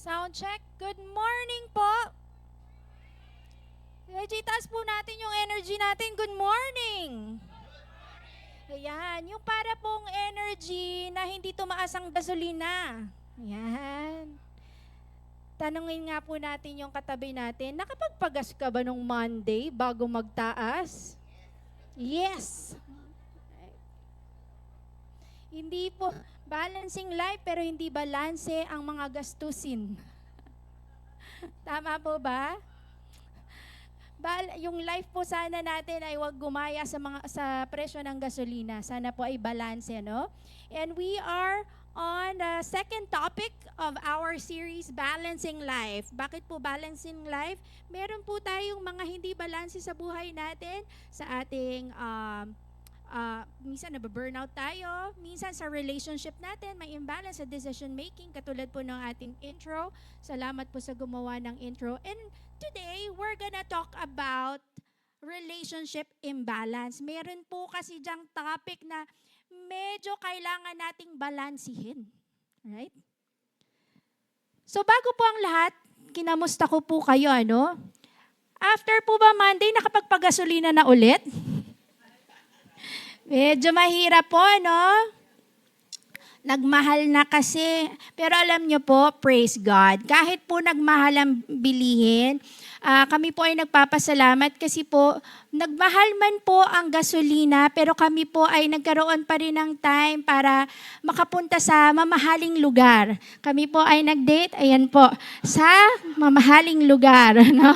Sound check. Good morning po. Medyo itaas po natin yung energy natin. Good morning. Ayan, yung para pong energy na hindi tumaas ang gasolina. Ayan. Tanungin nga po natin yung katabi natin, nakapagpagas ka ba nung Monday bago magtaas? Yes. Hindi po, balancing life pero hindi balanse ang mga gastusin. Tama po ba? Yung life po sana natin ay wag gumaya sa presyo ng gasolina. Sana po ay balanse, no? And we are on the second topic of our series, Balancing Life. Bakit po balancing life? Meron po tayong mga hindi balanse sa buhay natin, sa ating minsan nababurnout tayo, minsan sa relationship natin, may imbalance sa decision making, katulad po ng ating intro. Salamat po sa gumawa ng intro. And today, we're gonna talk about relationship imbalance. Meron po kasi diyang topic na medyo kailangan nating balansihin. Right? So bago po ang lahat, kinamusta ko po kayo, ano? After po ba Monday, nakapagpagasolina na ulit? Medyo mahirap po, no? Nagmahal na kasi. Pero alam nyo po, praise God. Kahit po nagmahal ang bilihin, kami po ay nagpapasalamat kasi po, nagmahal man po ang gasolina, pero kami po ay nagkaroon pa rin ng time para makapunta sa mamahaling lugar. Kami po ay nag-date, ayan po, sa mamahaling lugar. No?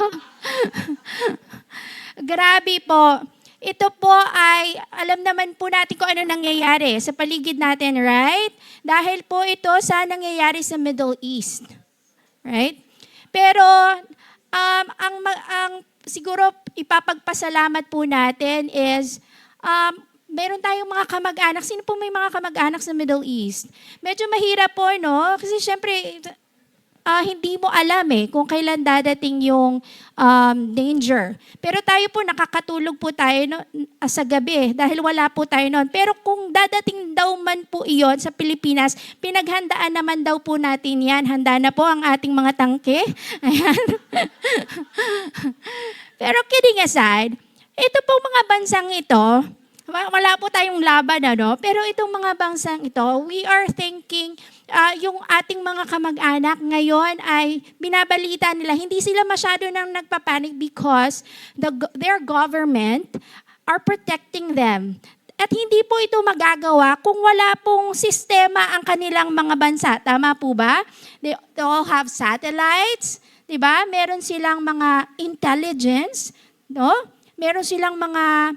Grabe po. Ito po ay, alam naman po natin kung ano nangyayari sa paligid natin, right? Dahil po ito sa nangyayari sa Middle East. Right? Pero, ang siguro ipapagpasalamat po natin is, meron tayong mga kamag-anak. Sino po may mga kamag-anak sa Middle East? Medyo mahirap po, no? Kasi syempre, hindi mo alam kung kailan dadating yung danger. Pero tayo po, nakakatulog po tayo sa gabi dahil wala po tayo noon. Pero kung dadating daw man po iyon sa Pilipinas, pinaghandaan naman daw po natin yan. Handa na po ang ating mga tangke. Ayan. Pero kidding aside, ito pong mga bansang ito, wala po tayong laban, ano? Pero itong mga bansang ito, we are thinking, yung ating mga kamag-anak ngayon ay binabalita nila, hindi sila masyado nang nagpapanik because their government are protecting them. At hindi po ito magagawa kung wala pong sistema ang kanilang mga bansa. Tama po ba? They all have satellites, di ba? Meron silang mga intelligence, no? Meron silang mga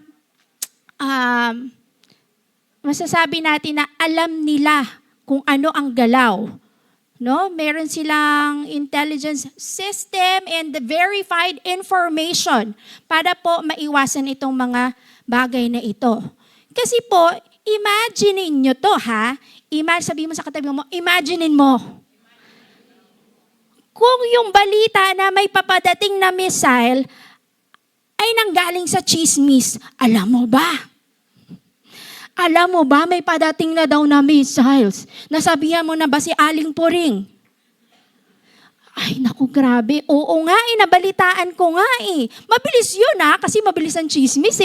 masasabi natin na alam nila kung ano ang galaw. No? Meron silang intelligence system and the verified information para po maiwasan itong mga bagay na ito. Kasi po, imaginein nyo to, ha? Sabi mo sa katabi mo, imaginein mo. Kung yung balita na may papadating na missile ay nanggaling sa chismis, alam mo ba? Alam mo ba, may padating na daw na missiles. Nasabihan mo na ba si Aling Puring? Ay, naku, grabe. Oo nga, nabalitaan ko nga Mabilis yun kasi mabilis ang chismis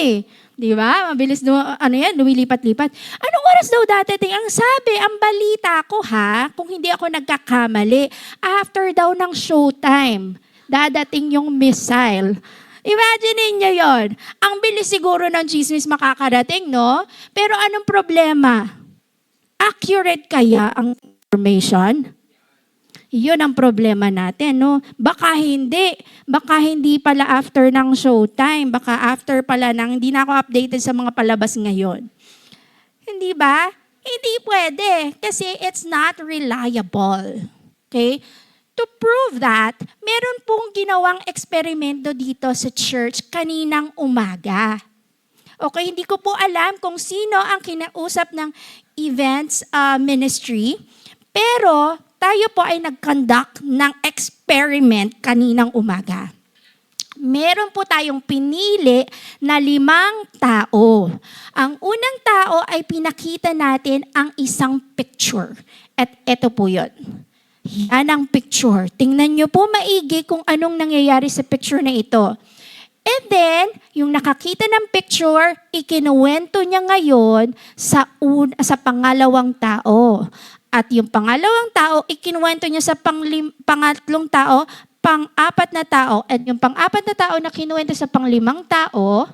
Di ba? Mabilis, lumilipat-lipat. Anong oras daw dadating? Ang sabi, ang balita ko kung hindi ako nagkakamali, after daw ng showtime, dadating yung missile. Imagine niyo yon. Ang bilis siguro ng chismis makakarating, no? Pero anong problema? Accurate kaya ang information? Yun ang problema natin, no? Baka hindi pala after ng showtime. Baka after pala hindi na ako updated sa mga palabas ngayon. Hindi ba? Hindi pwede kasi it's not reliable. Okay? To prove that, meron pong ginawang eksperimento dito sa church kaninang umaga. Okay, hindi ko po alam kung sino ang kinausap ng events ministry, pero tayo po ay nag-conduct ng experiment kaninang umaga. Meron po tayong pinili na 5 tao. Ang unang tao ay pinakita natin ang isang picture. At ito po yun. Yan ang picture. Tingnan nyo po maigi kung anong nangyayari sa picture na ito. And then, yung nakakita ng picture, ikinuwento niya ngayon sa pangalawang tao. At yung pangalawang tao, ikinuwento niya sa pangatlong tao, pang-apat na tao. At yung pang-apat na tao na kinuwento sa pang-limang tao,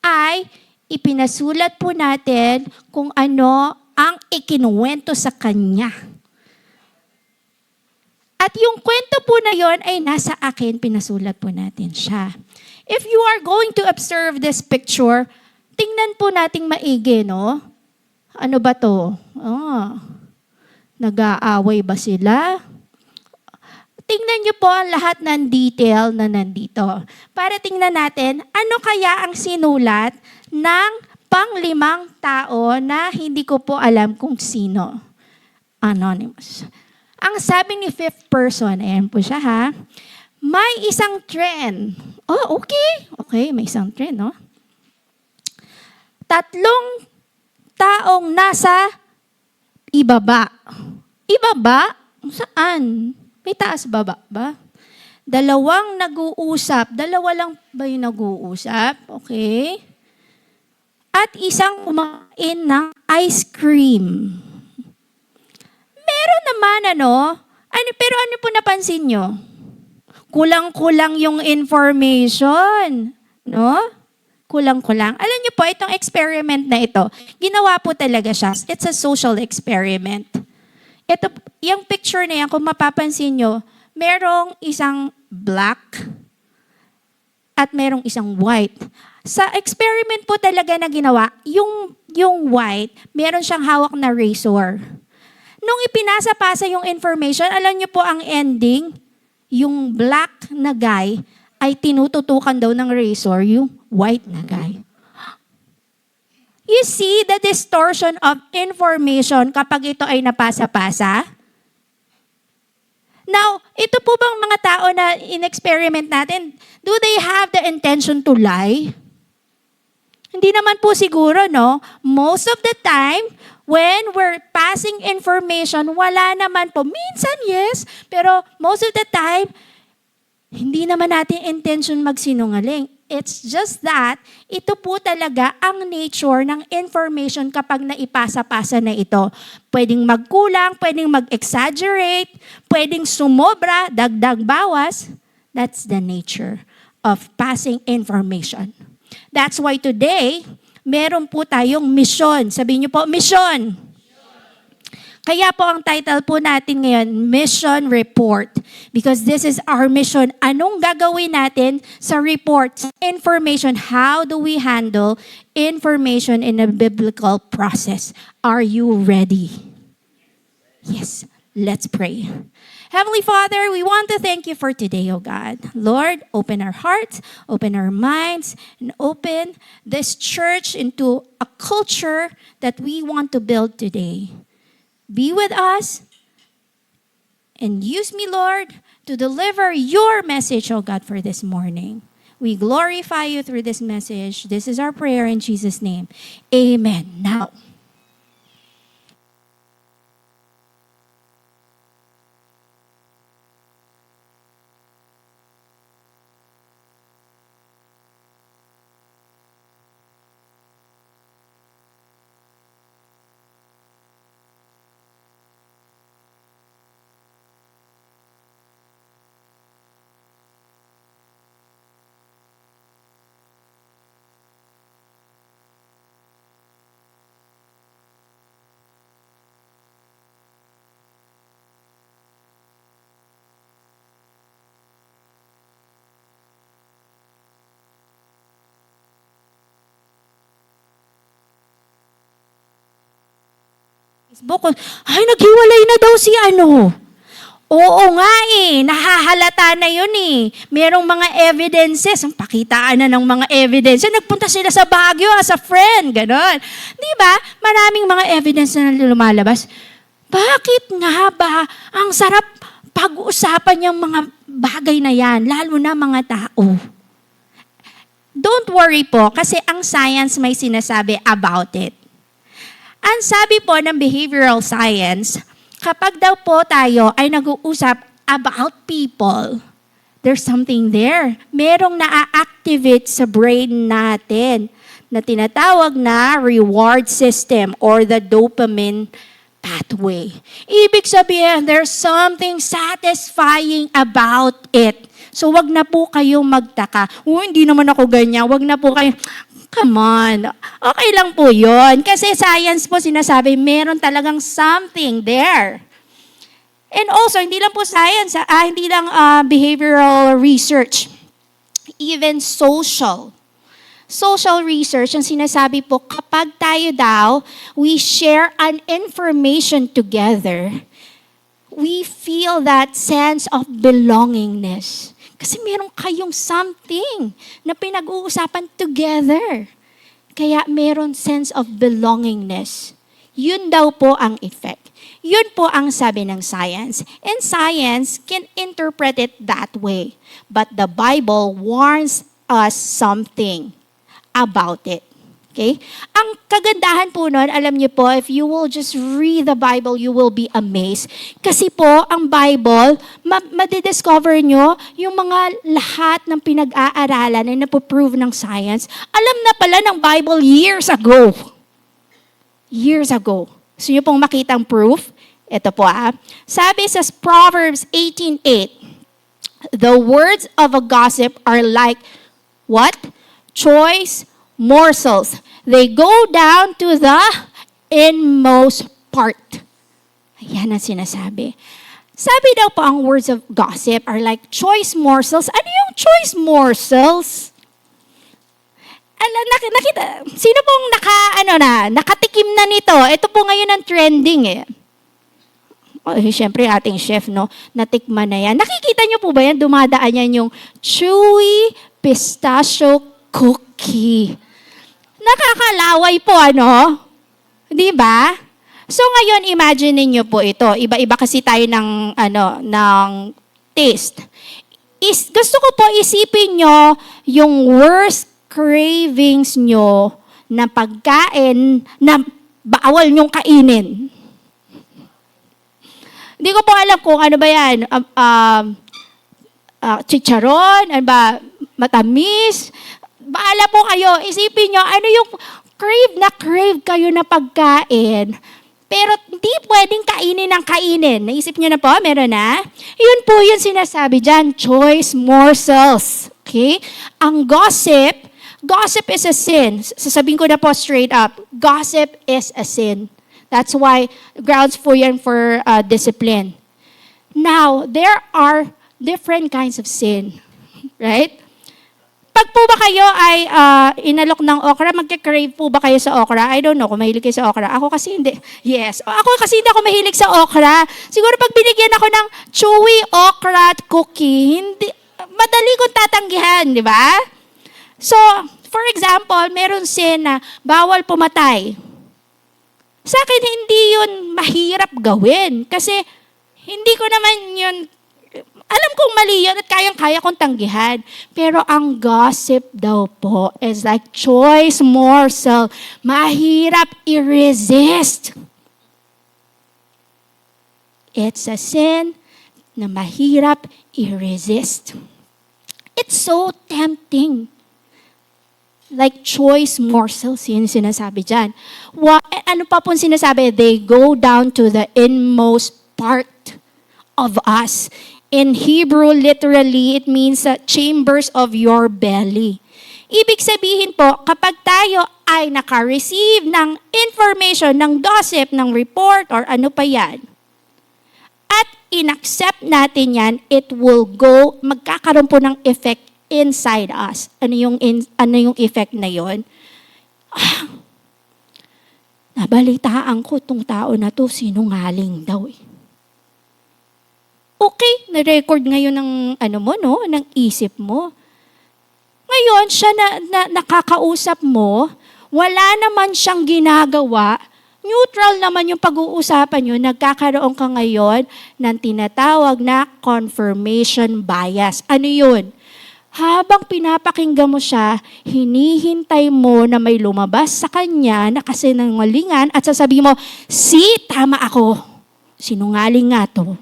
ay ipinasulat po natin kung ano ang ikinuwento sa kanya. At yung kwento po na yon ay nasa akin, pinasulat po natin siya. If you are going to observe this picture, tingnan po nating maigi, no? Ano ba to? Nag-aaway ba sila? Tingnan niyo po ang lahat ng detail na nandito. Para tingnan natin, ano kaya ang sinulat ng pang-limang tao na hindi ko po alam kung sino. Anonymous. Ang sabi ni fifth person, ayan po siya ha, may isang trend. Oh, okay. Okay, may isang trend, no? 3 taong nasa ibaba. Ibaba? Saan? May taas baba ba? 2 nag-uusap. 2 lang ba yung nag-uusap? Okay. At isang kumain ng ice cream. Meron naman pero ano po napansin nyo? Kulang-kulang yung information. No? Kulang-kulang. Alam niyo po, itong experiment na ito, ginawa po talaga siya. It's a social experiment. Ito, yung picture na yan, kung mapapansin nyo, merong isang black at merong isang white. Sa experiment po talaga na ginawa, yung white, meron siyang hawak na razor. Nung ipinasa-pasa yung information, alam niyo po ang ending, yung black na guy ay tinututukan daw ng razor yung white na guy. You see the distortion of information kapag ito ay napasa-pasa? Now, ito po bang mga tao na in-experiment natin, do they have the intention to lie? Hindi naman po siguro, no? Most of the time, when we're passing information, wala naman po. Minsan, yes. Pero most of the time, hindi naman natin intention magsinungaling. It's just that, ito po talaga ang nature ng information kapag naipasa-pasa na ito. Pwedeng magkulang, pwedeng mag-exaggerate, pwedeng sumobra, dagdag bawas. That's the nature of passing information. That's why today, meron po tayong mission. Sabihin niyo po, mission. Kaya po ang title po natin ngayon, Mission Report. Because this is our mission. Anong gagawin natin sa report? Information. How do we handle information in a biblical process? Are you ready? Yes. Let's pray. Heavenly Father, we want to thank you for today, O God. Lord, open our hearts, open our minds, and open this church into a culture that we want to build today. Be with us and use me, Lord, to deliver your message, O God, for this morning. We glorify you through this message. This is our prayer in Jesus' name. Amen. Now, Facebook, ay, naghiwalay na daw si ano. Oo nga nahahalata na yun Merong mga evidences, ang pakitaan na ng mga evidences. Nagpunta sila sa Baguio as a friend, ganon. Di ba? Maraming mga evidence na lumalabas. Bakit nga ba ang sarap pag-uusapan yung mga bagay na yan, lalo na mga tao? Don't worry po, kasi ang science may sinasabi about it. Ang sabi po ng behavioral science, kapag daw po tayo ay nag-uusap about people, there's something there. Merong na-activate sa brain natin na tinatawag na reward system or the dopamine pathway. Ibig sabihin, there's something satisfying about it. So wag na po kayong magtaka. Hindi naman ako ganyan. Wag na po kayo, come on. Okay lang po yun. Kasi science po sinasabi, meron talagang something there. And also, hindi lang po science, hindi lang behavioral research. Even social research, ang sinasabi po, kapag tayo daw, we share an information together, we feel that sense of belongingness. Kasi meron kayong something na pinag-uusapan together. Kaya meron sense of belongingness. Yun daw po ang effect. Yun po ang sabi ng science. And science can interpret it that way. But the Bible warns us something about it. Okay? Ang kagandahan po nun, alam niyo po, if you will just read the Bible, you will be amazed. Kasi po, ang Bible, madidiscover nyo yung mga lahat ng pinag-aaralan na napoprove ng science. Alam na pala ng Bible years ago. Years ago. Gusto niyo pong makita ang proof? Ito po Sabi sa Proverbs 18:8, the words of a gossip are like, what? Choice morsels. They go down to the inmost part. Ayan ang sinasabi. Sabi daw po ang words of gossip are like choice morsels. Ano yung choice morsels? Nakita, sino pong nakatikim na nito? Ito po ngayon ang trending Siyempre, ating chef, no? Natikman na yan. Nakikita niyo po ba yan? Dumadaan yan yung chewy pistachio cookie. Nakakalaway po, Di ba? So ngayon, imagine niyo po ito. Iba-iba kasi tayo ng taste. Gusto ko po isipin nyo yung worst cravings nyo na pagkain na bawal nyong kainin. Hindi ko po alam kung ano ba yan. Chicharon, ano ba, matamis. Baala po kayo. Isipin nyo, ano yung crave kayo na pagkain. Pero hindi pwedeng kainin ng kainin. Naisip nyo na po? Meron na? Yun po yung sinasabi dyan. Choice morsels. Okay? Ang gossip is a sin. Sasabihin ko na po straight up. Gossip is a sin. That's why grounds po yan for discipline. Now, there are different kinds of sin. Right? Pag po ba kayo ay inalok ng okra, magka-crave po ba kayo sa okra? I don't know kung mahilig kayo sa okra. Ako kasi hindi. Yes. Ako kasi hindi ako mahilig sa okra. Siguro pag binigyan ako ng chewy okra cookie, madali kong tatanggihan, di ba? So, for example, meron sin na bawal pumatay. Sa akin, hindi yun mahirap gawin. Kasi hindi ko naman yun, alam kong mali yun at kayang-kaya kong tanggihan. Pero ang gossip daw po is like choice morsel. Mahirap i-resist. It's a sin na mahirap i-resist. It's so tempting. Like choice morsels, yun sinasabi dyan. Ano pa pong sinasabi? They go down to the inmost part of us. In Hebrew, literally, it means chambers of your belly. Ibig sabihin po, kapag tayo ay naka-receive ng information, ng gossip, ng report, or ano pa yan, at in-accept natin yan, it will go, magkakaroon po ng effect inside us. Ano yung effect na yon? Nabalitaan ko tong tao na to, sinungaling daw Okay, na-record ngayon ng ng isip mo. Ngayon, siya na nakakausap mo, wala naman siyang ginagawa, neutral naman yung pag-uusapan nyo, nagkakaroon ka ngayon ng tinatawag na confirmation bias. Ano yun? Habang pinapakinggan mo siya, hinihintay mo na may lumabas sa kanya na kasinungalingan at sasabihin mo, tama ako. sinungaling nga to.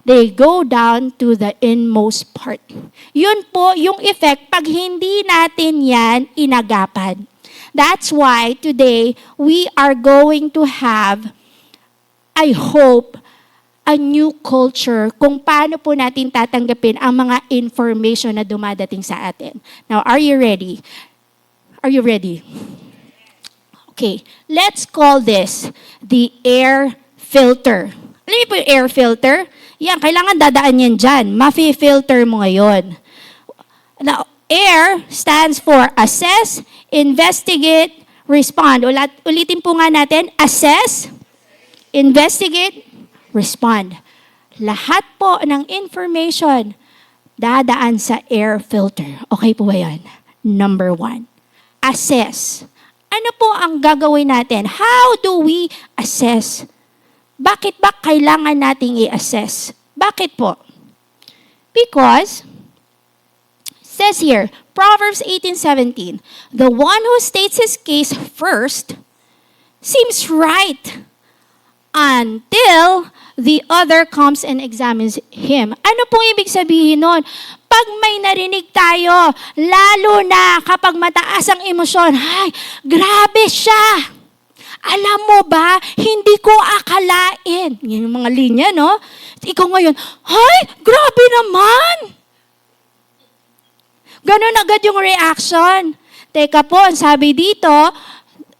They go down to the inmost part. Yun po yung effect pag hindi natin yan inagapan. That's why today we are going to have, I hope, a new culture kung paano po natin tatanggapin ang mga information na dumadating sa atin. Now, are you ready? Are you ready? Okay, let's call this the air filter. Alam niyo po yung air filter? Yan, kailangan dadaan yan dyan. Mafi-filter mo ngayon. Now, AIR stands for assess, investigate, respond. Ulitin po nga natin, assess, investigate, respond. Lahat po ng information dadaan sa air filter. Okay po ba yan? Number 1, assess. Ano po ang gagawin natin? How do we assess? Bakit ba kailangan nating i-assess? Bakit po? Because, says here, Proverbs 18:17, the one who states his case first seems right until the other comes and examines him. Ano pong ibig sabihin nun? Pag may narinig tayo, lalo na kapag mataas ang emosyon, ay, grabe siya! Alam mo ba, hindi ko akalain. Yan yung mga linya, no? Ikaw ngayon, ay, grabe naman! Ganon agad yung reaction. Teka po, ang sabi dito,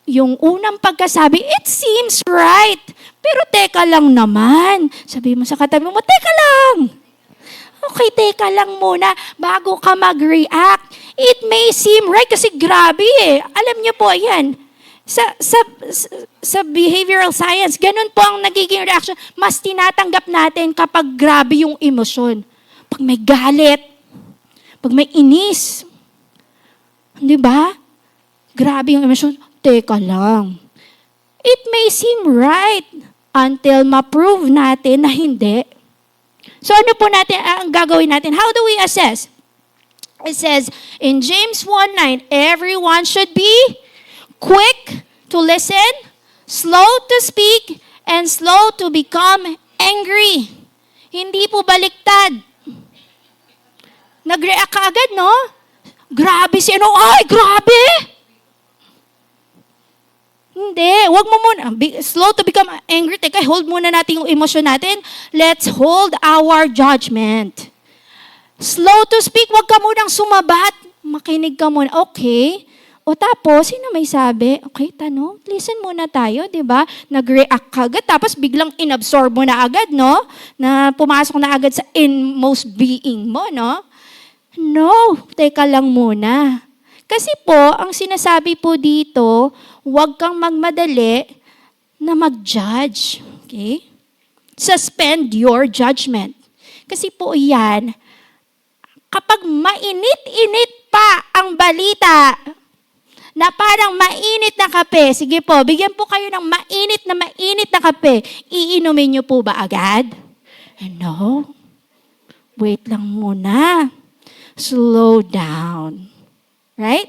yung unang pagkasabi, it seems right. Pero teka lang naman. Sabi mo sa katabi mo, teka lang. Okay, teka lang muna bago ka mag-react. It may seem right kasi grabe eh. Alam niyo po, yan. Sa behavioral science, ganun po ang nagiging reaction. Mas tinatanggap natin kapag grabe yung emosyon. Pag may galit, pag may inis. Di ba? Grabe yung emosyon. Teka lang. It may seem right until ma-prove natin na hindi. So ano po natin ang gagawin natin? How do we assess? It says in James 1:9, everyone should be quick to listen, slow to speak, and slow to become angry. Hindi po baliktad. Nag-react ka agad, no? Grabe si ano, ay, grabe! Hindi, wag mo muna. Slow to become angry. Teka, hold muna natin yung emosyon natin. Let's hold our judgment. Slow to speak, wag ka munang sumabat. Makinig ka muna. Okay. O tapos, sino may sabi? Okay, tanong, listen muna tayo, di ba? Nag-react ka agad, tapos biglang inabsorb mo na agad, no? Na pumasok na agad sa inmost being mo, no? No, teka lang muna. Kasi po, ang sinasabi po dito, huwag kang magmadali na mag-judge. Okay? Suspend your judgment. Kasi po yan, kapag mainit-init pa ang balita, na parang mainit na kape, sige po, bigyan po kayo ng mainit na kape, iinumin niyo po ba agad? No. Wait lang muna. Slow down. Right?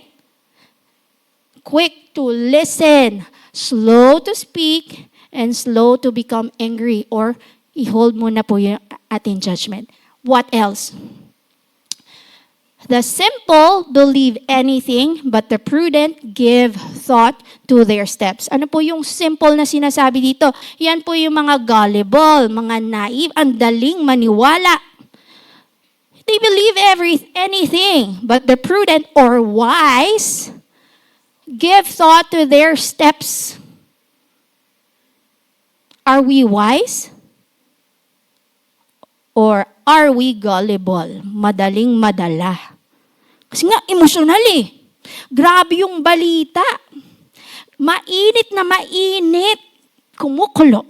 Quick to listen, slow to speak, and slow to become angry, or i-hold muna po yung ating judgment. What else? The simple believe anything, but the prudent give thought to their steps. Ano po yung simple na sinasabi dito? Yan po yung mga gullible, mga naive, ang daling maniwala. They believe anything, but the prudent or wise give thought to their steps. Are we wise? Or are we gullible? Madaling madala. Kasi nga, emotional eh. Grabe yung balita. Mainit na mainit. Kumukulo.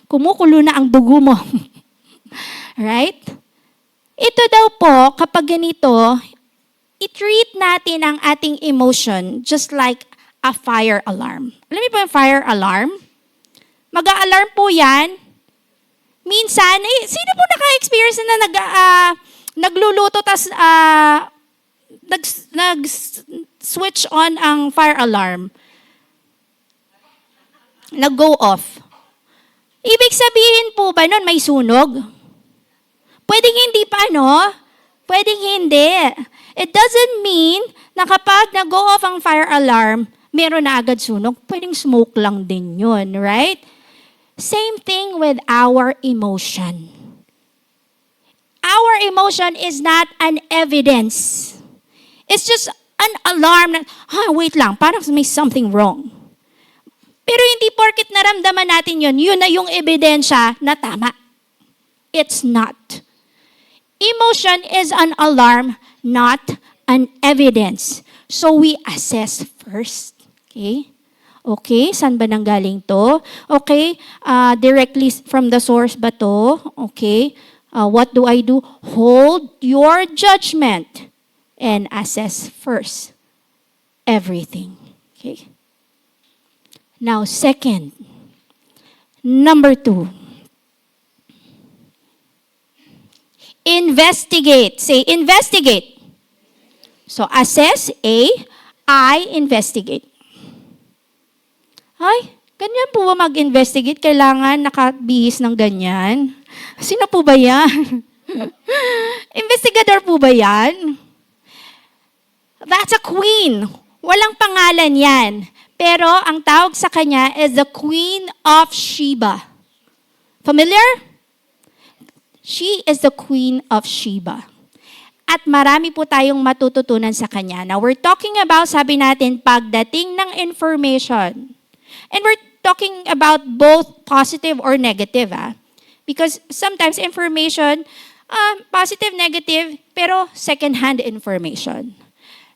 Kumukulo na ang dugo mo. Right? Ito daw po, kapag ganito, i-treat natin ang ating emotion just like a fire alarm. Alam niyo po yung fire alarm? Mag-a-alarm po yan. Minsan, sino po naka-experience na nagluluto tas nag-switch on ang fire alarm? nag-go off. Ibig sabihin po ba nun may sunog? Pwedeng hindi pa, no? Pwedeng hindi. It doesn't mean na kapag nag-go off ang fire alarm, meron na agad sunog. Pwedeng smoke lang din yun, right? Same thing with our emotion. Our emotion is not an evidence. It's just an alarm na, wait lang, parang may something wrong. Pero hindi porket naramdaman natin yun na yung ebidensya na tama. It's not. Emotion is an alarm, not an evidence. So we assess first. Okay? Okay, saan ba nanggaling to? Okay, directly from the source ba to? Okay, what do I do? Hold your judgment and assess first everything. Okay. Now, second, number 2. Investigate. Say, investigate. So, assess A, I investigate. Ay, ganyan po ba mag-investigate? Kailangan nakabihis ng ganyan? Sino po ba yan? Investigador po ba yan? That's a queen. Walang pangalan yan. Pero ang tawag sa kanya is the Queen of Sheba. Familiar? She is the Queen of Sheba. At marami po tayong matututunan sa kanya. Now, we're talking about, sabi natin, pagdating ng information. And we're talking about both positive or negative. Because sometimes information, positive, negative, pero second-hand information.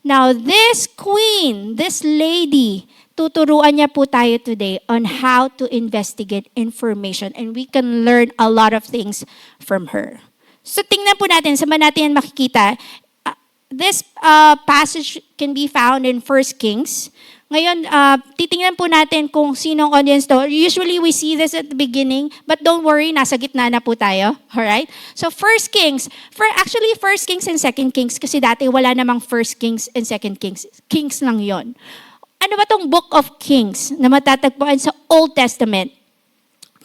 Now, this queen, this lady, tuturuan niya po tayo today on how to investigate information and we can learn a lot of things from her. So tingnan po natin, saan ba natin yan makikita? This passage can be found in 1 Kings. Ngayon, titingnan po natin kung sinong audience to. Usually we see this at the beginning, but don't worry, nasa gitna na po tayo. Alright? So 1 Kings, actually 1 Kings and 2 Kings, kasi dati wala namang 1 Kings and 2 Kings. Kings lang yon. Ano ba tong Book of Kings na matatagpuan sa Old Testament?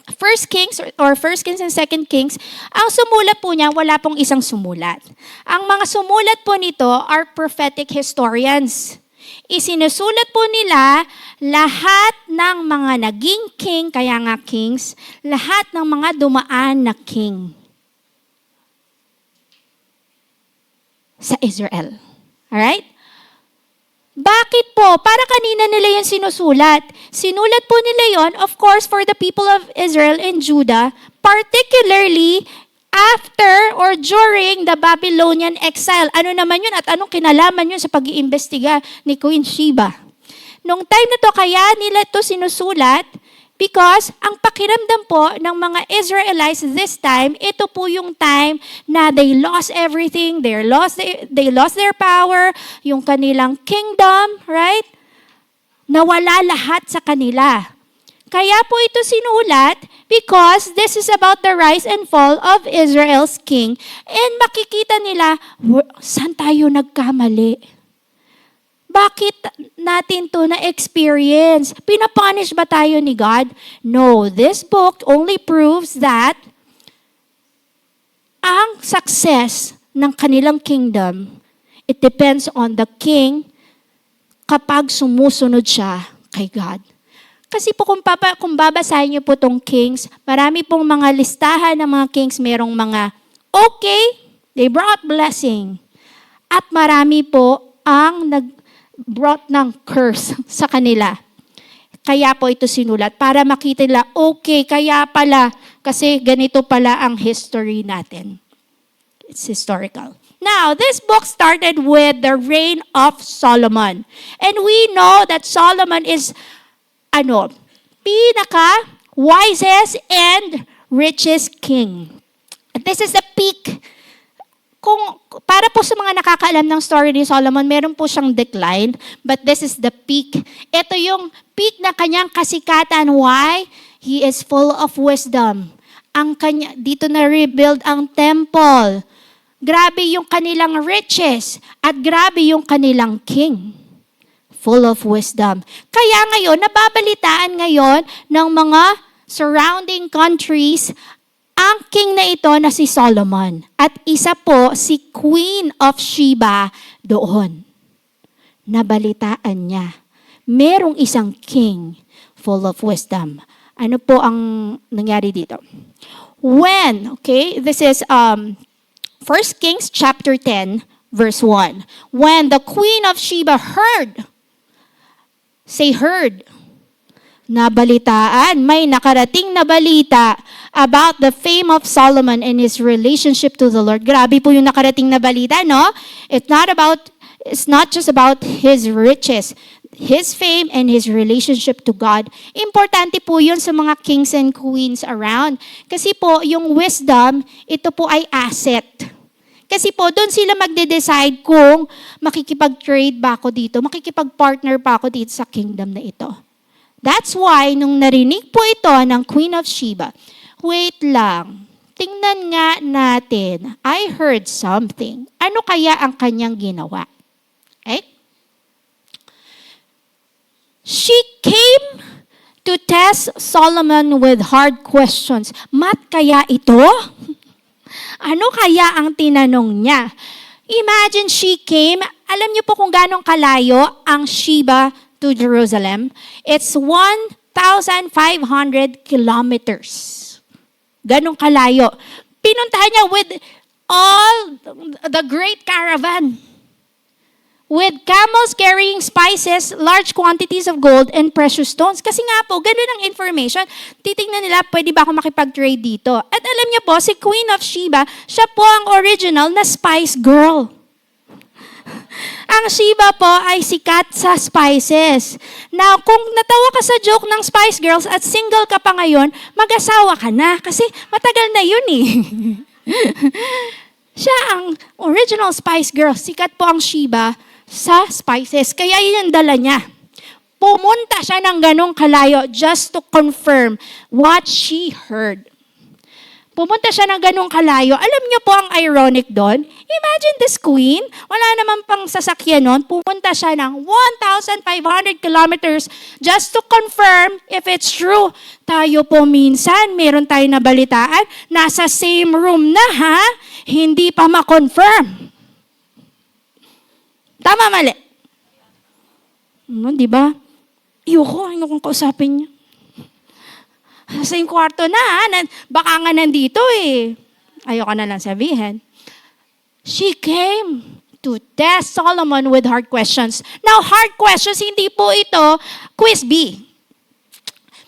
1 Kings or 1 Kings and 2 Kings, ang sumulat po niya, wala pong isang sumulat. Ang mga sumulat po nito are prophetic historians. Isinusulat po nila lahat ng mga naging king, kaya nga kings, lahat ng mga dumaan na king sa Israel. Alright? Bakit po? Para kanina nila yung sinusulat. Sinulat po nila yon, of course, for the people of Israel and Judah, particularly after or during the Babylonian exile. Ano naman yun at anong kinalaman yun sa pag-iimbestiga ni Queen Sheba? Nung time na to, kaya nila to sinusulat because ang pakiramdam po ng mga Israelites this time, ito po yung time na they lost everything, they lost their power, yung kanilang kingdom, right? Nawala lahat sa kanila. Kaya po ito sinulat because this is about the rise and fall of Israel's king. And makikita nila, saan tayo nagkamali? Bakit natin to na-experience? Pinapunish ba tayo ni God? No, this book only proves that ang success ng kanilang kingdom, it depends on the king kapag sumusunod siya kay God. Kasi po kung babasahin niyo po tong kings, marami pong mga listahan ng mga kings, merong mga okay, they brought blessing. At marami po ang brought ng curse sa kanila. Kaya po ito sinulat para makita nila, okay, kaya pala, kasi ganito pala ang history natin. It's historical. Now, this book started with the reign of Solomon. And we know that Solomon is, pinaka-wisest and richest king. This is the peak. Para po sa mga nakakaalam ng story ni Solomon, meron po siyang decline, but this is the peak. Ito yung peak na kanyang kasikatan. Why? He is full of wisdom. Dito na rebuild ang temple. Grabe yung kanilang riches at grabe yung kanilang king. full of wisdom. Kaya ngayon, nababalitaan ngayon ng mga surrounding countries ang king na ito na si Solomon. At isa po si Queen of Sheba doon. Nabalitaan niya. Merong isang king full of wisdom. Ano po ang nangyari dito? This is 1 Kings chapter 10, verse 1. When the Queen of Sheba heard, nabalitaan, may nakarating na balita about the fame of Solomon and his relationship to the Lord. Grabe po yung nakarating na balita, no? It's not just about his riches, his fame and his relationship to God. Importante po yun sa mga kings and queens around. Kasi po, yung wisdom, ito po ay asset. Kasi po, doon sila magde-decide kung makikipag-trade ba ako dito, makikipag-partner pa ako dito sa kingdom na ito. That's why, nung narinig po ito ng Queen of Sheba, wait lang, tingnan nga natin, I heard something. Ano kaya ang kanyang ginawa? Okay? She came to test Solomon with hard questions. Kaya ito? Ano kaya ang tinanong niya? Imagine she came, alam niyo po kung gano'ng kalayo ang Sheba to Jerusalem? It's 1,500 kilometers. Ganong kalayo. Pinuntahan niya with all the great caravan. With camels carrying spices, large quantities of gold, and precious stones. Kasi nga po, ganun ang information. Titingnan nila, pwede ba ako makipag-trade dito? At alam niyo po, si Queen of Sheba, siya po ang original na spice girl. Ang Sheba po ay sikat sa spices. Now, kung natawa ka sa joke ng Spice Girls at single ka pa ngayon, mag-asawa ka na. Kasi matagal na yun eh. Siya ang original Spice Girl. Sikat po ang Sheba sa spices. Kaya yun ang dala niya. Pumunta siya ng ganong kalayo just to confirm what she heard. Pumunta siya ng ganong kalayo. Alam niyo po ang ironic doon? Imagine this queen, wala naman pang sasakyan noon. Pumunta siya ng 1,500 kilometers just to confirm if it's true. Tayo po minsan, meron tayo nabalitaan, nasa same room na ha, hindi pa ma-confirm. Tama, mali? Di ba? Ayokong kausapin niya. Sa yung kwarto na, baka nga nandito eh. Ayoko na lang sabihin. She came to test Solomon with hard questions. Now, hard questions, hindi po ito quiz B.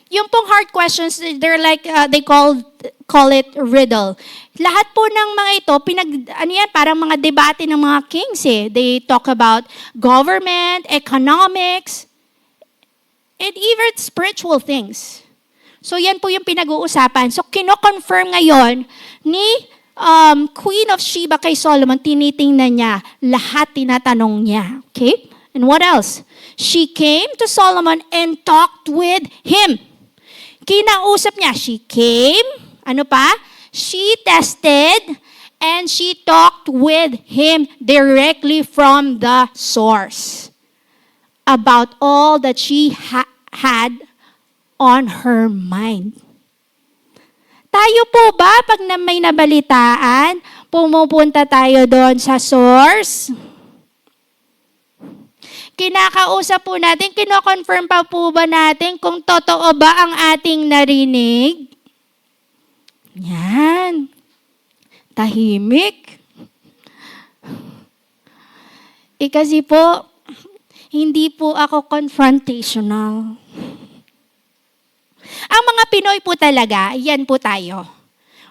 Yung pong hard questions, they're like, they call it riddle. Lahat po ng mga ito, parang mga debate ng mga kings eh. They talk about government, economics, and even spiritual things. So yan po yung pinag-uusapan. So kino-confirm ngayon ni Queen of Sheba kay Solomon, tinitingnan niya, lahat tinatanong niya. Okay? And what else? She came to Solomon and talked with him. Kinausap niya. She came, ano pa? She tested and she talked with him directly from the source about all that she had on her mind. Tayo po ba, pag may nabalitaan, pumupunta tayo doon sa source? Kinakausap po natin, kino-confirm pa po ba natin kung totoo ba ang ating narinig? Yan. Tahimik. Kasi po, hindi po ako confrontational. Ang mga Pinoy po talaga, yan po tayo.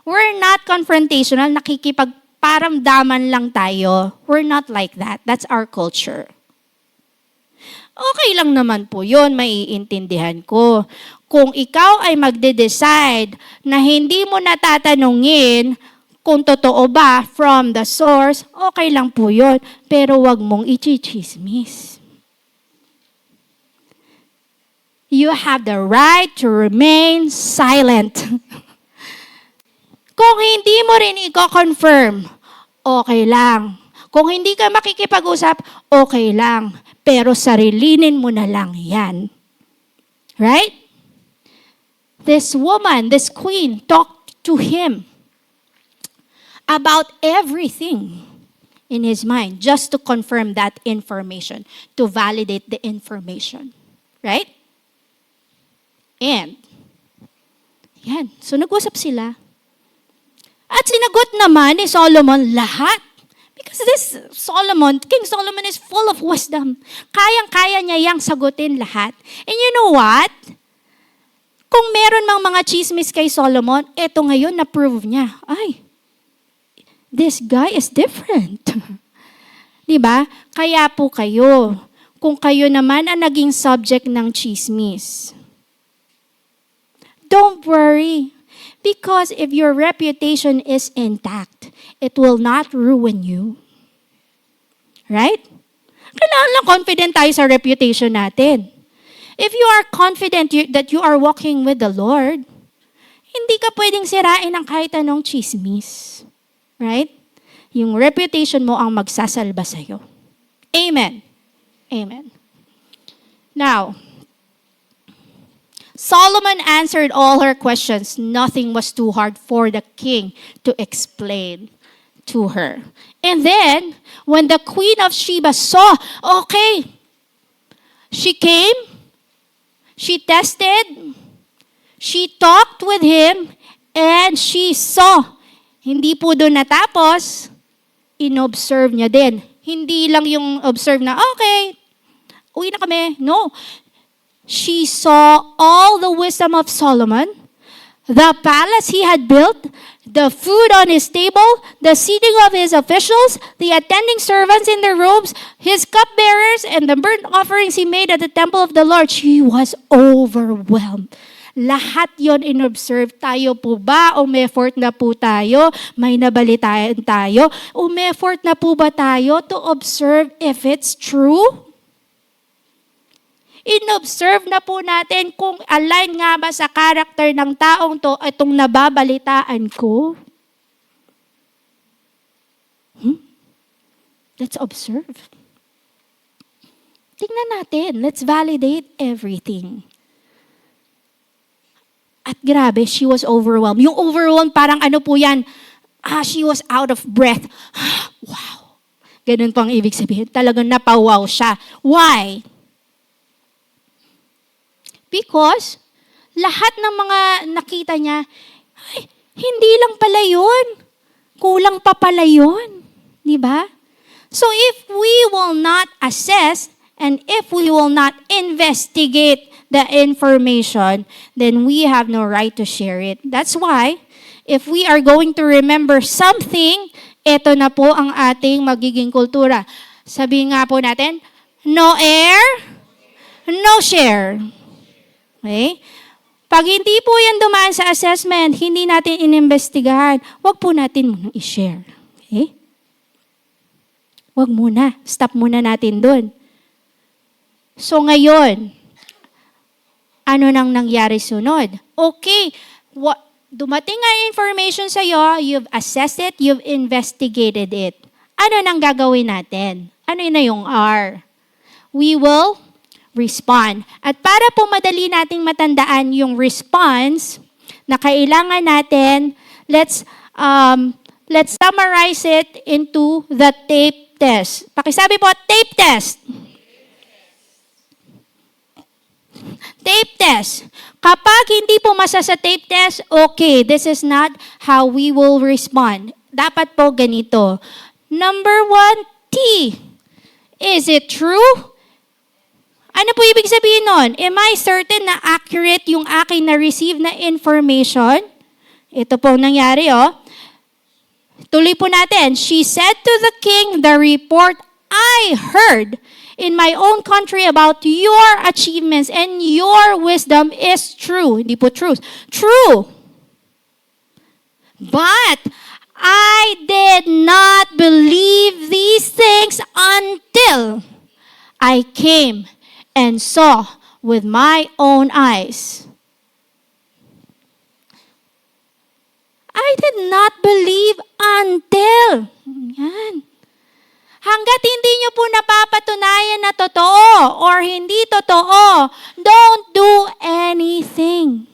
We're not confrontational, nakikipagparamdaman lang tayo. We're not like that. That's our culture. Okay lang naman po yun, maiintindihan ko. Kung ikaw ay magde-decide na hindi mo natatanungin kung totoo ba from the source, okay lang po yun. Pero wag mong ichichismis. You have the right to remain silent. Kung hindi mo rin i-confirm, okay lang. Kung hindi ka makikipag-usap, okay lang. pero sarilinin mo na lang yan. Right? This woman, this queen, talked to him about everything in his mind just to confirm that information, to validate the information. Right? And, yan. So, nag-usap sila. At sinagot naman ni Solomon lahat. Because King Solomon is full of wisdom. Kayang-kaya niya yang sagutin lahat. And you know what? Kung meron mang mga chismis kay Solomon, eto ngayon na-prove niya. Ay, this guy is different. Diba? Kaya po kayo, kung kayo naman ang naging subject ng chismis, don't worry. Because if your reputation is intact, it will not ruin you. Right? Kailangan lang confident tayo sa reputation natin. If you are confident that you are walking with the Lord, hindi ka pwedeng sirain ng kahit anong chismis. Right? Yung reputation mo ang magsasalba sa'yo. Amen. Amen. Now, Solomon answered all her questions. Nothing was too hard for the king to explain to her. And then, when the queen of Sheba saw, okay, she came, she tested, she talked with him, and she saw. Hindi po doon natapos, inobserve niya din. Hindi lang yung observe na, okay, uwi na kami. No. She saw all the wisdom of Solomon, the palace he had built, the food on his table, the seating of his officials, the attending servants in their robes, his cupbearers, and the burnt offerings he made at the temple of the Lord. She was overwhelmed. Lahat yon inobserve. Tayo po ba? Umeffort na po tayo? May nabalitaan tayo? Umeffort na po ba tayo to observe if it's true? Inobserve na po natin kung align nga ba sa karakter ng taong to itong nababalitaan ko. Let's observe. Tingnan natin. Let's validate everything. At grabe, she was overwhelmed. Yung overwhelmed, parang ano po yan? She was out of breath. Wow. Ganun po ang ibig sabihin. Talagang napawaw siya. Why? Because lahat ng mga nakita niya, ay, hindi lang pala yun. Kulang pa pala yun. Di ba? So if we will not assess and if we will not investigate the information, then we have no right to share it. That's why, if we are going to remember something, ito na po ang ating magiging kultura. Sabihin nga po natin, no air, no share. Okay? Pag hindi po yan dumaan sa assessment, hindi natin inimbestigahan, wag po natin munang i-share. Okay? Wag muna. Stop muna natin dun. So ngayon, ano nang nangyari sunod? Okay, dumating ang information sa'yo, you've assessed it, you've investigated it. Ano nang gagawin natin? Ano na yung R? We will respond. At para po madali nating matandaan yung response na kailangan natin, let's summarize it into the tape test. Pakisabi po, tape test. Tape test. Kapag hindi pumasa sa tape test, okay, this is not how we will respond. Dapat po ganito. Number 1, T. Is it true? Ano po ibig sabihin nun? Am I certain na accurate yung aking na-receive na information? Ito po nangyari, oh. Tuloy po natin. She said to the king, the report I heard in my own country about your achievements and your wisdom is true. Hindi po truth. True. But I did not believe these things until I came and saw with my own eyes. I did not believe until. Yan. Hanggat hindi nyo po napapatunayan na totoo or hindi totoo, don't do anything.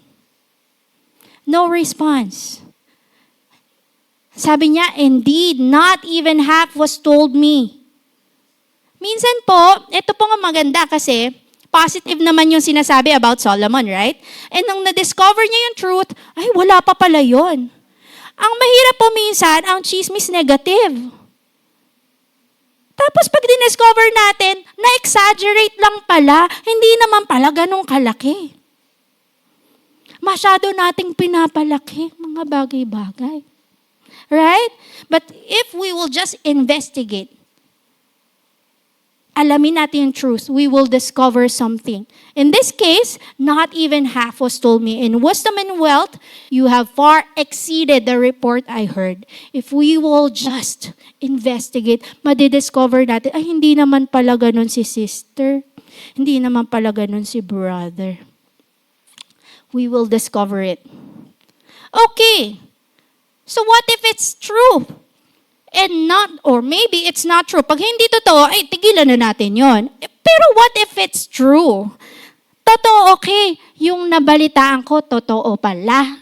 No response. Sabi niya, indeed, not even half was told me. Minsan po, ito po nga maganda kasi positive naman yung sinasabi about Solomon, right? And nung na-discover niya yung truth, ay wala pa pala yun. Ang mahirap po minsan, ang chismis negative. Tapos pag diniscover natin, na-exaggerate lang pala, hindi naman pala ganun kalaki. Masyado nating pinapalaki mga bagay-bagay. Right? But if we will just investigate, alamin natin yung truth, we will discover something. In this case, not even half was told me. In wisdom and wealth, you have far exceeded the report I heard. If we will just investigate, madidiscover natin, ay hindi naman pala ganun si sister. Hindi naman pala ganun si brother. We will discover it. Okay. So what if it's true? And not, or maybe it's not true. Pag hindi totoo, ay tigilan na natin yon. Pero what if it's true? Totoo, okay. Yung nabalitaan ko, totoo pala.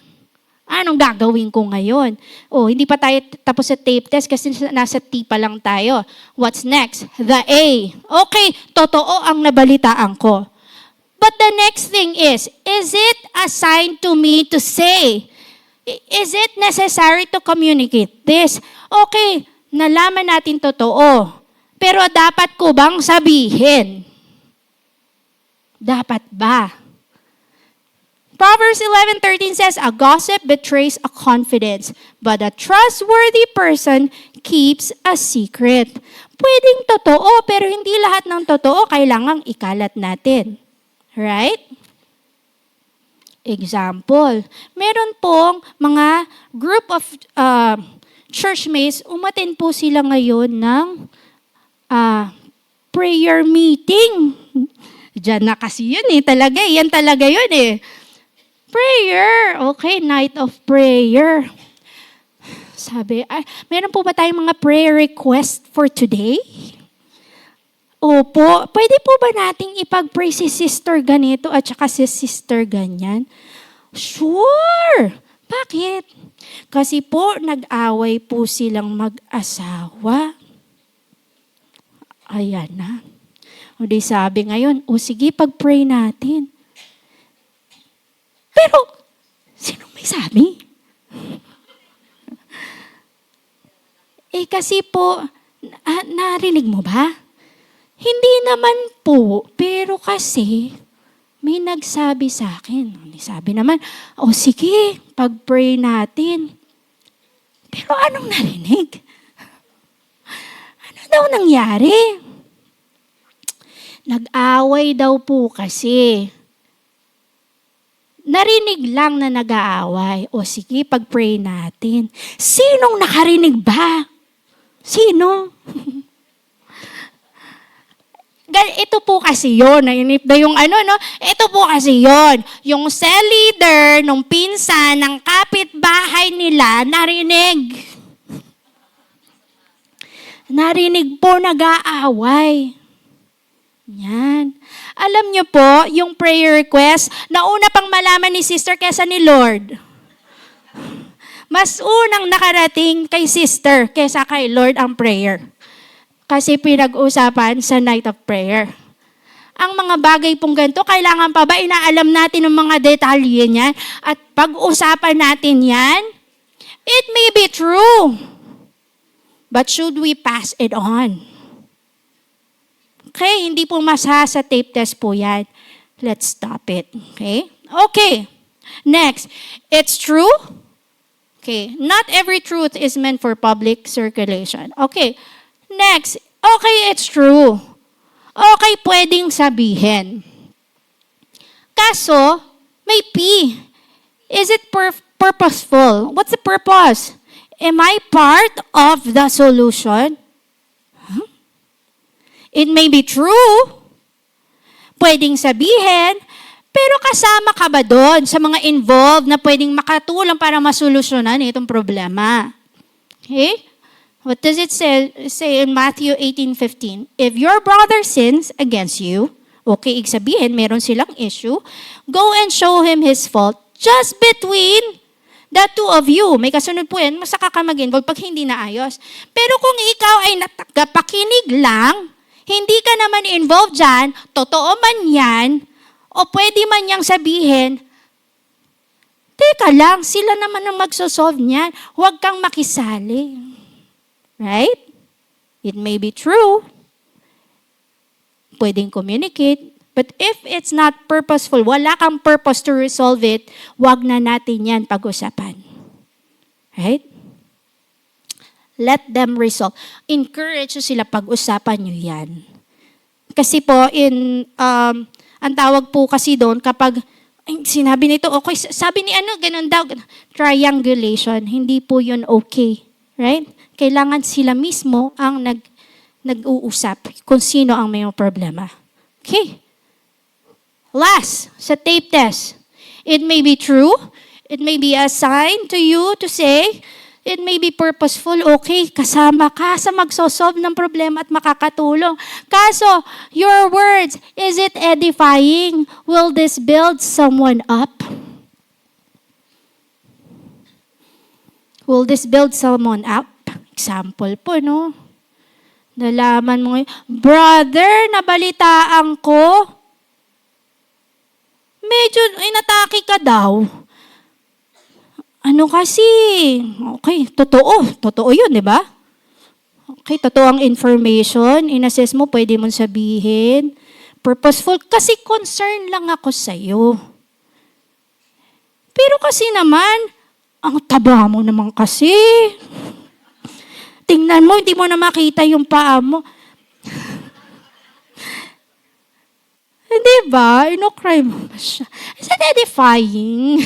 Anong gagawin ko ngayon? Oh, hindi pa tayo tapos sa tape test kasi nasa T pa lang tayo. What's next? The A. Okay, totoo ang nabalitaan ko. But the next thing is it assigned to me to say? Is it necessary to communicate this? Okay, nalaman natin totoo. Pero dapat ko bang sabihin? Dapat ba? Proverbs 11:13 says, a gossip betrays a confidence, but a trustworthy person keeps a secret. Pwedeng totoo, pero hindi lahat ng totoo kailangang ikalat natin. Right? Example, meron pong mga group of churchmates, umattend po sila ngayon ng prayer meeting. Diyan na kasi yun talaga. Yan talaga yun Prayer. Okay, night of prayer. Sabi, meron po ba tayong mga prayer request for today? Opo, pwede po ba nating ipag-pray si sister ganito at saka si sister ganyan? Sure! Bakit? Kasi po, nag-away po silang mag-asawa. Ayan na. O di sabi ngayon, sige, pag-pray natin. Pero, sinong may sabi? Kasi po, narinig mo ba? Hindi naman po, pero kasi may nagsabi sa akin. Sabi naman, sige, pag-pray natin. Pero anong narinig? Ano daw nangyari? Nag-away daw po kasi. Narinig lang na nag-aaway. Sige, pag-pray natin. Sinong nakarinig ba? Sino? Ito po kasi yun. Nainip na yung Ito po kasi yun. Yung cell leader nung pinsan ng kapitbahay nila, narinig. Narinig po nag-aaway. Yan. Alam niyo po, yung prayer request, nauna pang malaman ni sister kesa ni Lord. Mas unang nakarating kay sister kesa kay Lord ang prayer. Kasi pinag-usapan sa night of prayer. Ang mga bagay pong ganito, kailangan pa ba inaalam natin ng mga detalye niyan? At pag-usapan natin yan? It may be true. But should we pass it on? Okay, hindi po sa tape test po yan. Let's stop it. Okay? Okay. Next, it's true. Okay, not every truth is meant for public circulation. Okay. Next, okay, it's true. Okay, pwedeng sabihin. Kaso, may P. Is it purposeful? What's the purpose? Am I part of the solution? It may be true. Pwedeng sabihin, pero kasama ka ba doon sa mga involved na pwedeng makatulong para masolusyonan itong problema? Okay? What does it say in Matthew 18:15? If your brother sins against you, Okay, ibig sabihin, meron silang issue. Go and show him his fault just between the two of you. May kasunod po yan, masaka ka mag-involve pag hindi naayos. Pero kung ikaw ay natagapakinig lang, hindi ka naman involved dyan, totoo man yan, o pwede man niyang sabihin, teka lang, sila naman ang magsosolve niyan. Huwag kang makisali. Right? It may be true. Pwedeng communicate. But if it's not purposeful, wala kang purpose to resolve it, wag na natin yan pag-usapan. Right? Let them resolve. Encourage sila pag-usapan nyo yan. Kasi po, ang tawag po kasi doon, kapag sinabi nito, okay, sabi ni ganun daw, triangulation, hindi po yun okay. Right? Kailangan sila mismo ang nag-uusap kung sino ang may problema. Okay. Last, sa tape test. It may be true. It may be a sign to you to say, it may be purposeful. Okay, kasama ka sa magsosolve ng problema at makakatulong. Kaso, your words, is it edifying? Will this build someone up? Will this build someone up? Example po, no? Nalaman mo, brother, nabalitaan ko. Medyo inatake ka daw. Ano kasi? Okay, totoo yun, di ba? Okay, totoo ang information. In-assess mo, pwede mong sabihin. Purposeful, kasi concern lang ako sa'yo. Pero kasi naman, ang taba mo naman kasi. Tingnan mo, hindi mo na makita yung paa mo. Hindi ba? Inokry mo ba siya? Is that edifying?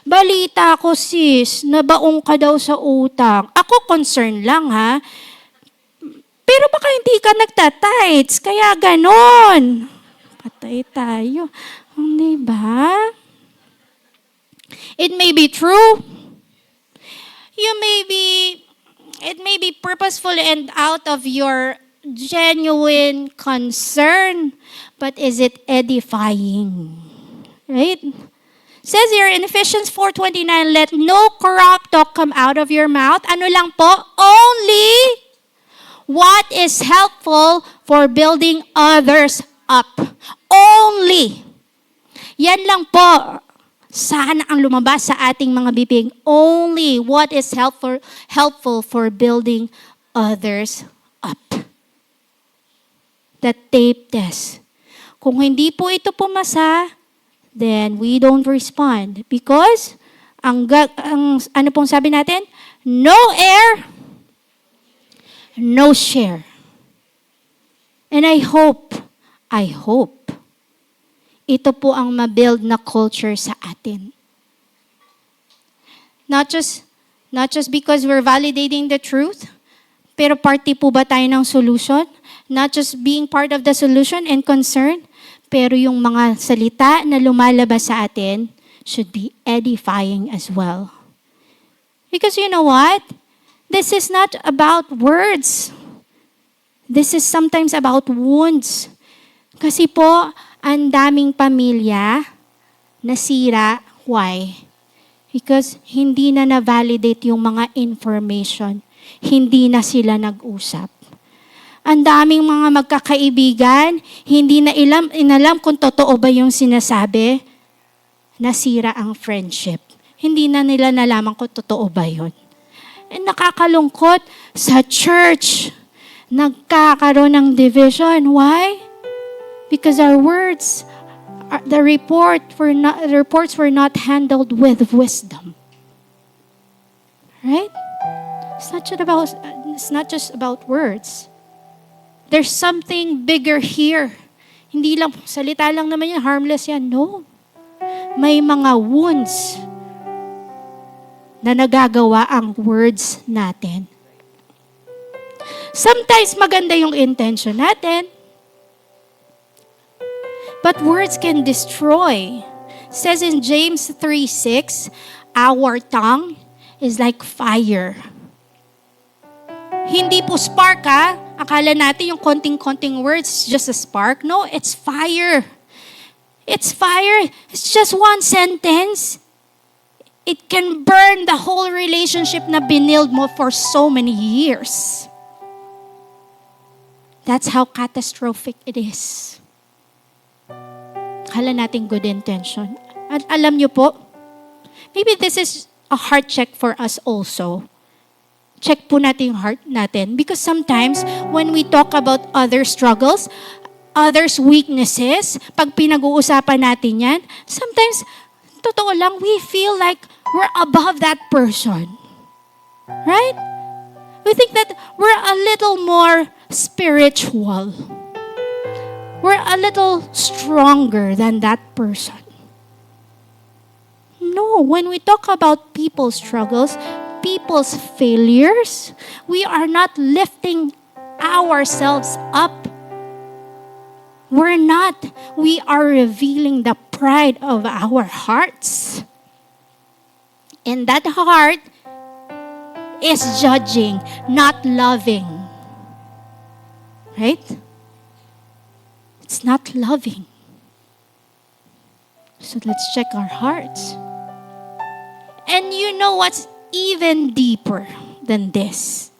Balita ko, sis, nabaong ka daw sa utang. Ako concern lang, ha? Pero baka hindi ka nagtatights, kaya ganon. Patay tayo. Hindi ba? It may be true. It may be purposeful and out of your genuine concern. But is it edifying? Right? Says here in Ephesians 4:29, let no corrupt talk come out of your mouth. Ano lang po? Only what is helpful for building others up. Only. Yan lang po. Sana ang lumabas sa ating mga bibig. Only what is helpful for building others up. The tape test. Kung hindi po ito pumasa, then we don't respond. Because, ano pong sabi natin? No air, no share. And I hope, ito po ang ma-build na culture sa atin. Not just because we're validating the truth, pero party po ba tayo ng solution? Not just being part of the solution and concern, pero yung mga salita na lumalabas sa atin should be edifying as well. Because you know what? This is not about words. This is sometimes about wounds. Kasi po, ang daming pamilya nasira. Why? Because hindi na na-validate yung mga information. Hindi na sila nag-usap. Ang daming mga magkakaibigan, hindi na inalam kung totoo ba yung sinasabi, nasira ang friendship. Hindi na nila nalaman kung totoo ba yun. And nakakalungkot, sa church, nagkakaroon ng division. Why? Because our words, the reports were not handled with wisdom. Right? It's not just about words. There's something bigger here. Hindi lang, salita lang naman yan, harmless yan. No. May mga wounds na nagagawa ang words natin. Sometimes maganda yung intention natin, but words can destroy. It says in James 3:6, our tongue is like fire. Hindi po spark, ha? Akala natin yung konting-konting words is just a spark. No, it's fire. It's fire. It's just one sentence. It can burn the whole relationship na binild mo for so many years. That's how catastrophic it is. Akala natin good intention. At alam nyo po, maybe this is a heart check for us also. Check po natin yung heart natin. Because sometimes, when we talk about other struggles, others' weaknesses, pag pinag-uusapan natin yan, sometimes, totoo lang, we feel like we're above that person. Right? We think that we're a little more spiritual. We're a little stronger than that person. No, when we talk about people's struggles, people's failures, we are not lifting ourselves up. We're not. We are revealing the pride of our hearts. And that heart is judging, not loving. Right? It's not loving. So let's check our hearts. And you know what's even deeper than this?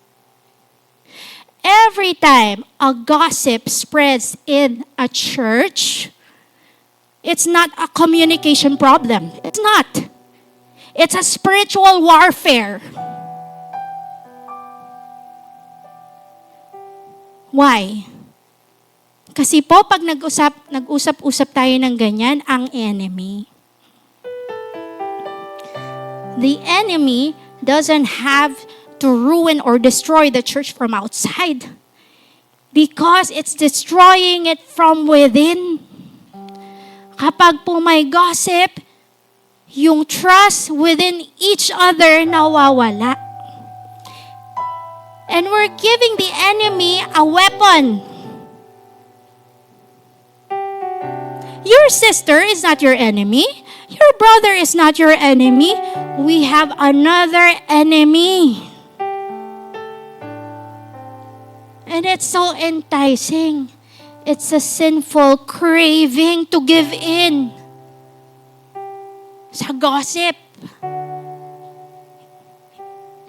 Every time a gossip spreads in a church, it's not a communication problem. It's not. It's a spiritual warfare. Why? Kasi po, pag nag-usap-usap tayo ng ganyan, ang enemy. The enemy doesn't have to ruin or destroy the church from outside because it's destroying it from within. Kapag po may gossip, yung trust within each other nawawala. And we're giving the enemy a weapon. Your sister is not your enemy. Your brother is not your enemy. We have another enemy. And it's so enticing. It's a sinful craving to give in sa gossip.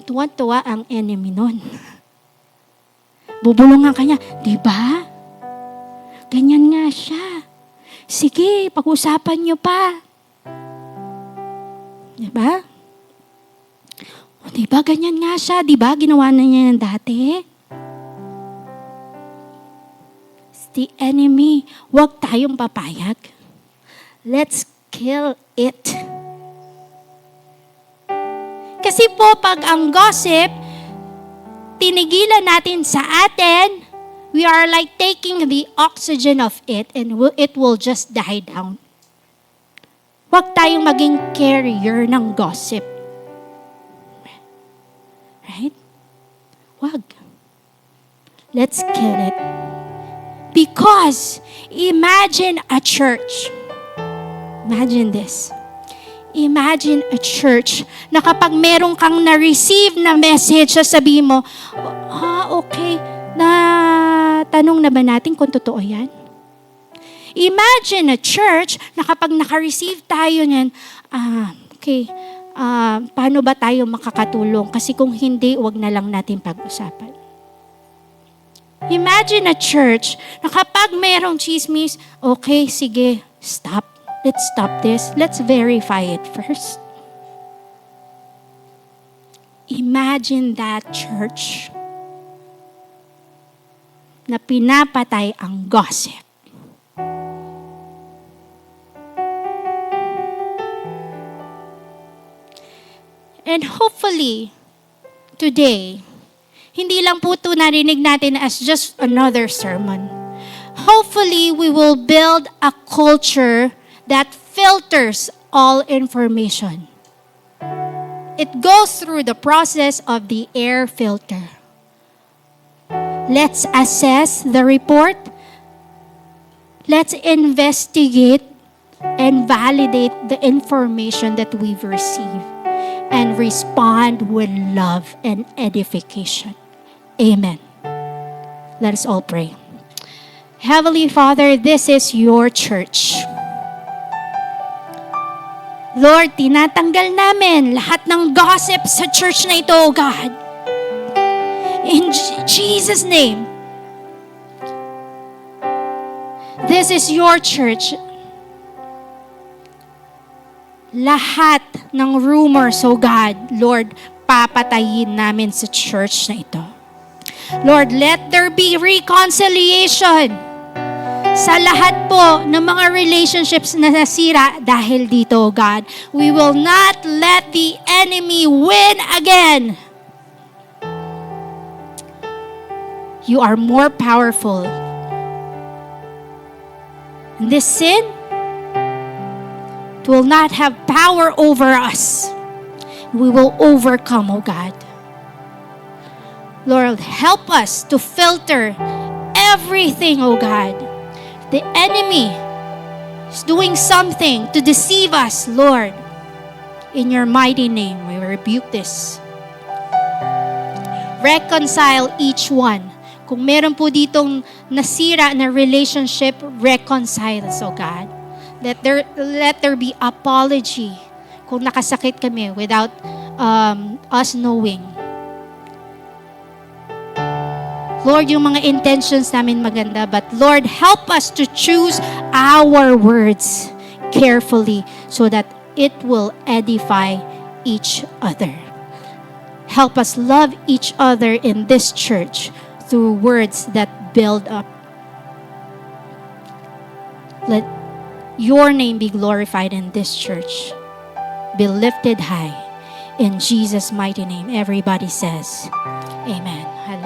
Tuwa-tuwa ang enemy nun. Bubulungan ka niya, di ba? Ganyan nga siya. Sige, pag-usapan niyo pa. Di ba? O, di ba, ganyan nga siya. Di ba, ginawa na niya yan dati? It's the enemy. Huwag tayong papayag. Let's kill it. Kasi po, pag ang gossip, tinigilan natin sa atin, we are like taking the oxygen of it and it will just die down. Huwag tayong maging carrier ng gossip. Right? Huwag. Let's kill it. Because, imagine a church. Imagine this. Imagine a church na kapag meron kang na-receive na message, sasabihin mo, okay, tanong na ba natin kung totoo yan? Imagine a church na kapag naka-receive tayo niyan, paano ba tayo makakatulong? Kasi kung hindi, wag na lang natin pag-usapan. Imagine a church na kapag merong chismis, okay, sige, stop. Let's stop this. Let's verify it first. Imagine that church na pinapatay ang gossip. And hopefully, today, hindi lang po ito narinig natin as just another sermon. Hopefully, we will build a culture that filters all information. It goes through the process of the air filter. Let's assess the report. Let's investigate and validate the information that we've received and respond with love and edification. Amen. Let us all pray. Heavenly Father, this is your church. Lord, tinatanggal namin lahat ng gossip sa church na ito, O God. In Jesus' name, this is your church. Lahat ng rumors, O God, Lord, papatayin namin sa church na ito. Lord, let there be reconciliation sa lahat po ng mga relationships na nasira dahil dito, God. We will not let the enemy win again. You are more powerful. And this sin will not have power over us. We will overcome, oh God. Lord, help us to filter everything, oh God. The enemy is doing something to deceive us, Lord. In your mighty name, we rebuke this. Reconcile each one. Kung meron po ditong nasira na relationship, reconcile us, oh God. Let there be apology kung nakasakit kami without us knowing. Lord, yung mga intentions namin maganda, but Lord, help us to choose our words carefully so that it will edify each other. Help us love each other in this church through words that build up. Let your name be glorified in this church. Be lifted high. In Jesus' mighty name, everybody says, Amen. Hallelujah.